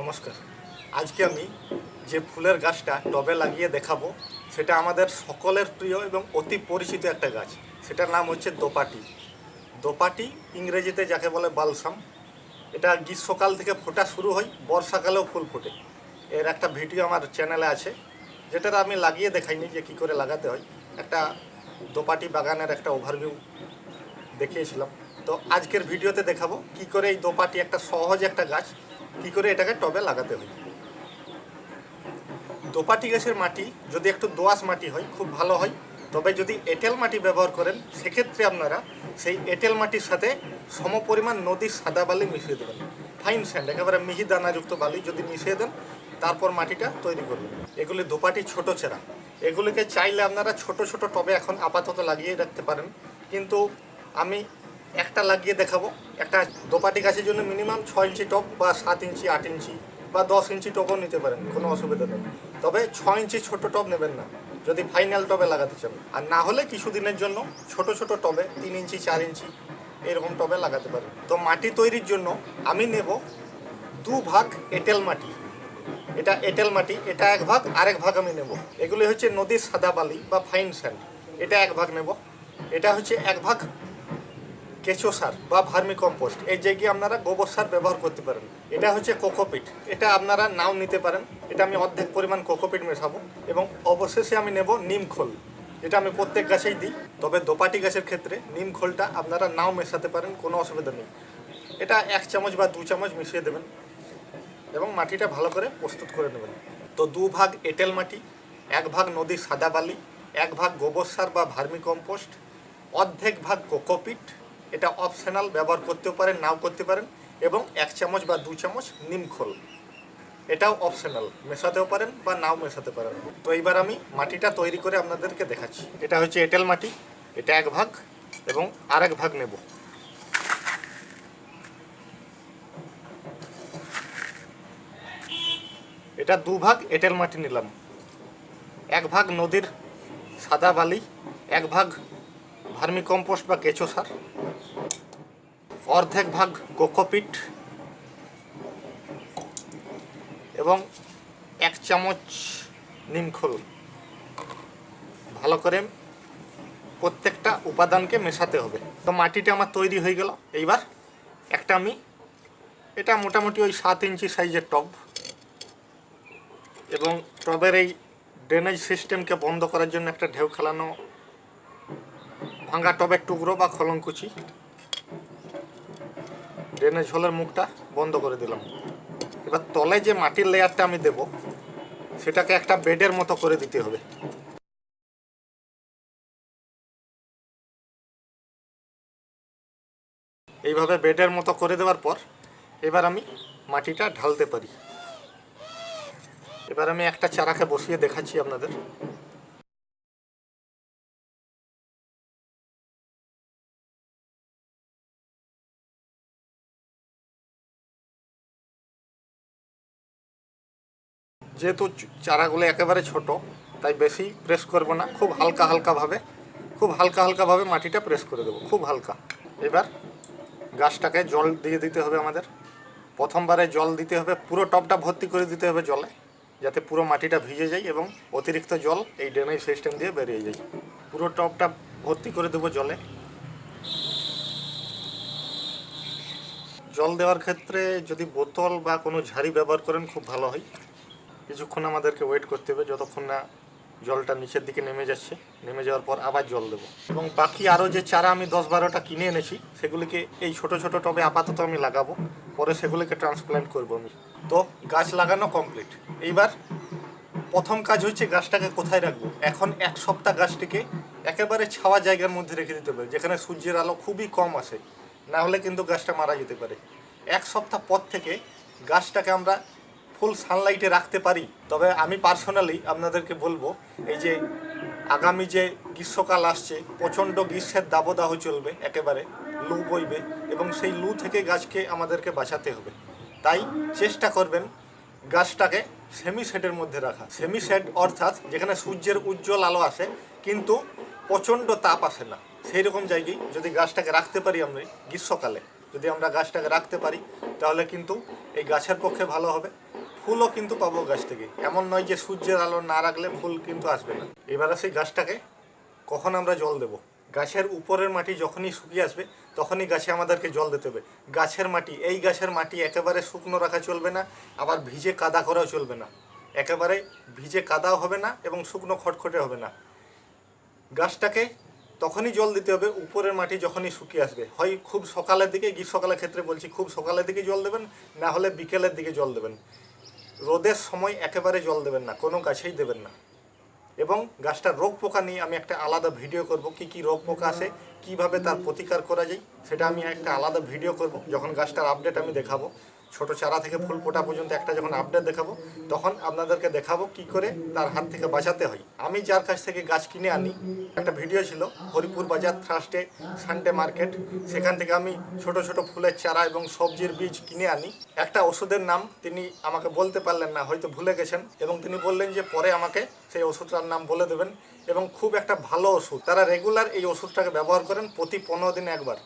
নমস্কার। আজকে আমি যে ফুলের গাছটা টবে লাগিয়ে দেখাবো সেটা আমাদের সকলের প্রিয় এবং অতি পরিচিত একটা গাছ। সেটার নাম হচ্ছে দোপাটি। দোপাটি ইংরেজিতে যাকে বলে বালসাম। এটা গ্রীষ্মকাল থেকে ফোটা শুরু হয়, বর্ষাকালেও ফুল ফোটে। এর একটা ভিডিও আমার চ্যানেলে আছে, যেটা আমি লাগিয়ে দেখাইনি যে কী করে লাগাতে হয়। একটা দোপাটি বাগানের একটা ওভারভিউ দেখিয়েছিলাম। তো আজকের ভিডিওতে দেখাবো কি করে এই দোপাটি একটা সহজ একটা গাছ কি করে এটাকে টবে লাগাতে হয়। দোপাটি গাছের মাটি যদি একটু দোআঁশ মাটি হয় খুব ভালো হয়, তবে যদি এঁটেল মাটি ব্যবহার করেন সেক্ষেত্রে আপনারা সেই এঁটেল মাটির সাথে সমপরিমাণ নদীর সাদা বালি মিশিয়ে দেবেন। ফাইন স্যান্ড, একেবারে মিহি দানাযুক্ত বালি যদি মিশিয়ে দেন তারপর মাটিটা তৈরি করবেন। এগুলি দোপাটি ছোট চেরা, এগুলিকে চাইলে আপনারা ছোট ছোট টবে এখন আপাতত লাগিয়ে রাখতে পারেন, কিন্তু আমি একটা লাগিয়ে দেখাবো। একটা দোপাটি গাছের জন্য মিনিমাম 6 ইঞ্চি টব বা 7 ইঞ্চি 8 ইঞ্চি বা 10 ইঞ্চি টবও নিতে পারেন, কোনো অসুবিধা নেই। তবে 6 ইঞ্চি ছোট টব নেবেন না যদি ফাইনাল টবে লাগাতে চান, আর না হলে কিছুদিনের জন্য ছোট ছোট টবে 3 ইঞ্চি 4 ইঞ্চি এরকম টবে লাগাতে পারেন। তো মাটি তৈরির জন্য আমি নেব 2 ভাগ এঁটেল মাটি। এটা এঁটেল মাটি, এটা 1 ভাগ, আরেক ভাগ আমি নেব। এগুলি হচ্ছে নদীর সাদা বালি বা ফাইন স্যান্ড, এটা 1 ভাগ নেব। এটা হচ্ছে 1 ভাগ কেঁচো সার বা ভার্মি কম্পোস্ট, এই জায়গায় আপনারা গোবর সার ব্যবহার করতে পারেন। এটা হচ্ছে কোকোপিট, এটা আপনারা নাও নিতে পারেন। এটা আমি অর্ধেক পরিমাণ কোকোপিট মেশাবো। এবং অবশেষে আমি নেব নিম খোল, যেটা আমি প্রত্যেক গাছেই দিই, তবে দোপাটি গাছের ক্ষেত্রে নিম খোলটা আপনারা নাও মেশাতে পারেন, কোনো অসুবিধা নেই। এটা 1 চামচ বা 2 চামচ মিশিয়ে দেবেন এবং মাটিটা ভালো করে প্রস্তুত করে নেবেন। তো 2 ভাগ এঁটেল মাটি, 1 ভাগ নদীর সাদা বালি, 1 ভাগ গোবর সার বা ভার্মি কম্পোস্ট, অর্ধেক ভাগ কোকোপিট, এটা অপশনাল, ব্যবহার করতেও পারেন নাও করতে পারেন, এবং 1 চামচ বা 2 চামচ নিম খোল, এটাও অপশনাল, মেশাতেও পারেন বা নাও মেশাতে পারেন। তো এইবার আমি মাটিটা তৈরি করে আপনাদেরকে দেখাচ্ছি। এটা হচ্ছে এঁটেল মাটি, এটা 1 ভাগ এবং আরেক ভাগ নেব। এটা 2 ভাগ এঁটেল মাটি নিলাম, 1 ভাগ নদীর সাদা বালি, 1 ভাগ ভার্মি কম্পোস্ট বা কেঁচো সার, অর্ধেক ভাগ কোকোপিট এবং 1 চামচ নিমখোল। ভালো করে প্রত্যেকটা উপাদানকে মেশাতে হবে। তো মাটিটা আমার তৈরি হয়ে গেল। এইবার একটা আমি, এটা মোটামুটি ওই 7 ইঞ্চি সাইজের টব, এবং টবের এই ড্রেনেজ সিস্টেমকে বন্ধ করার জন্য একটা ঢেউ খেলানো ভাঙা টবের টুকরো বা খলঙ্কুচি, ড্রেনেজ হোলের মুখটা বন্ধ করে দিলাম। এবার তলে যে মাটির লেয়ারটা আমি দেব সেটাকে একটা বেডের মতো করে দিতে হবে। এইভাবে বেডের মতো করে দেওয়ার পর এবার আমি মাটিটা ঢালতে পারি। এবার আমি একটা চারাকে বসিয়ে দেখাচ্ছি আপনাদের। যেহেতু চারাগুলো একেবারে ছোট, তাই বেশি প্রেস করব না, খুব হালকা হালকাভাবে মাটিটা প্রেস করে দেবো, খুব হালকা। এবার গাছটাকে জল দিয়ে দিতে হবে আমাদের। প্রথমবারে জল দিতে হবে, পুরো টবটা ভর্তি করে দিতে হবে জলে, যাতে পুরো মাটিটা ভিজে যায় এবং অতিরিক্ত জল এই ড্রেনেজ সিস্টেম দিয়ে বেরিয়ে যায়। পুরো টবটা ভর্তি করে দেবো জলে। জল দেওয়ার ক্ষেত্রে যদি বোতল বা কোনো ঝাড়ি ব্যবহার করেন খুব ভালো হয়। কিছুক্ষণ আমাদেরকে ওয়েট করতে হবে যতক্ষণ না জলটা নিচের দিকে নেমে যাচ্ছে। নেমে যাওয়ার পর আবার জল দেবো। এবং বাকি আরও যে চারা আমি 10-12টা কিনে এনেছি সেগুলিকে এই ছোট ছোট টবে আপাতত আমি লাগাবো, পরে সেগুলিকে ট্রান্সপ্ল্যান্ট করবো আমি। তো গাছ লাগানো কমপ্লিট। এইবার প্রথম কাজ হচ্ছে গাছটাকে কোথায় রাখবো। এখন 1 সপ্তাহ গাছটিকে একেবারে ছাওয়া জায়গার মধ্যে রেখে দিতে হবে, যেখানে সূর্যের আলো খুবই কম আসে, না হলে কিন্তু গাছটা মারা যেতে পারে। 1 সপ্তাহ পর থেকে গাছটাকে আমরা ফুল সানলাইটে রাখতে পারি। তবে আমি পার্সোনালি আপনাদেরকে বলবো, এই যে আগামী যে গ্রীষ্মকাল আসছে, প্রচণ্ড গ্রীষ্মের দাবদাহ চলবে, একেবারে লু বইবে, এবং সেই লু থেকে গাছকে আমাদেরকে বাঁচাতে হবে। তাই চেষ্টা করবেন গাছটাকে সেমি শেডের মধ্যে রাখা। সেমি শেড অর্থাৎ যেখানে সূর্যের উজ্জ্বল আলো আসে কিন্তু প্রচণ্ড তাপ আসে না, সেই রকম জায়গায় যদি গাছটাকে রাখতে পারি আমরা গ্রীষ্মকালে, যদি আমরা গাছটাকে রাখতে পারি তাহলে কিন্তু এই গাছের পক্ষে ভালো হবে, ফুলও কিন্তু পাবো গাছ থেকে। এমন নয় যে সূর্যের আলো না রাখলে ফুল কিন্তু আসবে না। এবারে সেই গাছটাকে কখন আমরা জল দেব? গাছের উপরের মাটি যখনই শুকিয়ে আসবে তখনই গাছে আমাদেরকে জল দিতে হবে। গাছের মাটি, এই গাছের মাটি একেবারে শুকনো রাখা চলবে না, আবার ভিজে কাদা করাও চলবে না। একেবারে ভিজে কাদাও হবে না এবং শুকনো খটখটে হবে না। গাছটাকে তখনই জল দিতে হবে উপরের মাটি যখনই শুকিয়ে আসবে। হয় খুব সকালের দিকে, গ্রীষ্মকালের ক্ষেত্রে বলছি, খুব সকালের দিকে জল দেবেন, না হলে বিকেলের দিকে জল দেবেন। রোদের সময় একেবারে জল দেবেন না, কোনো গাছেই দেবেন না। এবং গাছটার রোগ পোকা নিয়ে আমি একটা আলাদা ভিডিও করব, কি কি রোগ পোকা আসে, কিভাবে তার প্রতিকার করা যায়, সেটা আমি একটা আলাদা ভিডিও করব যখন গাছটার আপডেট আমি দেখাবো। ছোট চারা থেকে ফুল ফোটা পর্যন্ত একটা যখন আপডেট দেখাবো তখন আপনাদেরকে দেখাবো কি করে তার হাত থেকে বাঁচাতে হয়। আমি যার কাছ থেকে গাছ কিনে আনি, একটা ভিডিও ছিল হরিপুর বাজার থার্সডে সানডে মার্কেট, সেখান থেকে আমি ছোট ছোট ফুলের চারা এবং সবজির বীজ কিনে আনি। একটা ওষুধের নাম তিনি আমাকে বলতে পারলেন না, হয়তো ভুলে গেছেন, এবং তিনি বললেন যে পরে আমাকে সেই ওষুধটার নাম বলে দেবেন। এবং খুব একটা ভালো ওষুধ, তারা রেগুলার এই ওষুধটাকে ব্যবহার করেন, প্রতি 15 দিনে একবার।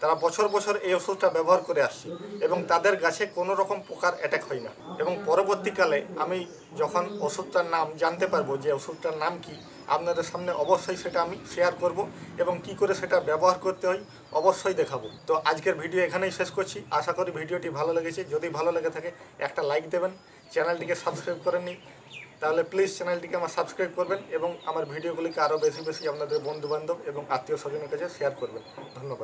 তারা বছর বছর এই ওষুধটা ব্যবহার করে আসছে এবং তাদের গাছে কোনো রকম পোকার অ্যাটাক হয় না। এবং পরবর্তীকালে আমি যখন ওষুধটার নাম জানতে পারবো যে ওষুধটার নাম কি, আপনাদের সামনে অবশ্যই সেটা আমি শেয়ার করব এবং কি করে সেটা ব্যবহার করতে হয় অবশ্যই দেখাবো। তো আজকের ভিডিও এখানেই শেষ করছি। আশা করি ভিডিওটি ভালো লেগেছে। যদি ভালো লেগে থাকে একটা লাইক দেবেন, চ্যানেলটিকে সাবস্ক্রাইব করেননি তাহলে প্লিজ চ্যানেলটিকে আমার সাবস্ক্রাইব করবেন এবং আমার ভিডিওগুলিকে আরও বেশি বেশি আপনাদের বন্ধুবান্ধব এবং আত্মীয় স্বজনের কাছে শেয়ার করবেন। ধন্যবাদ।